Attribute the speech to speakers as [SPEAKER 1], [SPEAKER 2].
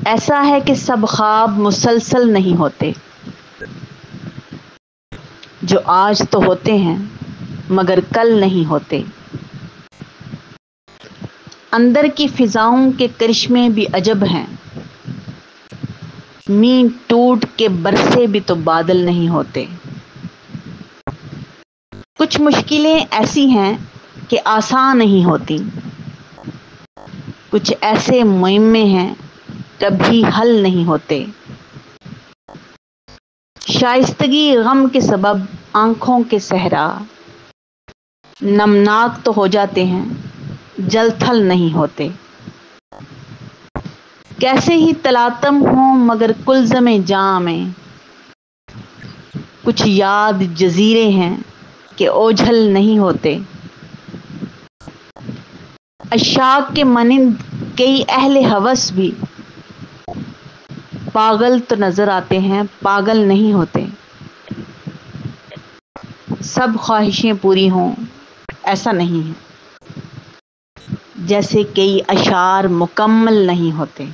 [SPEAKER 1] ایسا ہے کہ سب خواب مسلسل نہیں ہوتے، جو آج تو ہوتے ہیں مگر کل نہیں ہوتے۔ اندر کی فضاؤں کے کرشمے بھی عجب ہیں، مینہ ٹوٹ کے برسے بھی تو بادل نہیں ہوتے۔ کچھ مشکلیں ایسی ہیں کہ آسان نہیں ہوتی، کچھ ایسے معمے ہیں کبھی حل نہیں ہوتے۔ شائستگی غم کے سبب آنکھوں کے صحرا نمناک تو ہو جاتے ہیں، جل تھل نہیں ہوتے۔ کیسے ہی تلاطم ہوں مگر کلزم جاں میں کچھ یاد جزیرے ہیں کہ اوجھل نہیں ہوتے۔ عشاق کے مانند کئی اہل ہوس بھی پاگل تو نظر آتے ہیں، پاگل نہیں ہوتے۔ سب خواہشیں پوری ہوں ایسا نہیں ہے، جیسے کئی اشعار مکمل نہیں ہوتے۔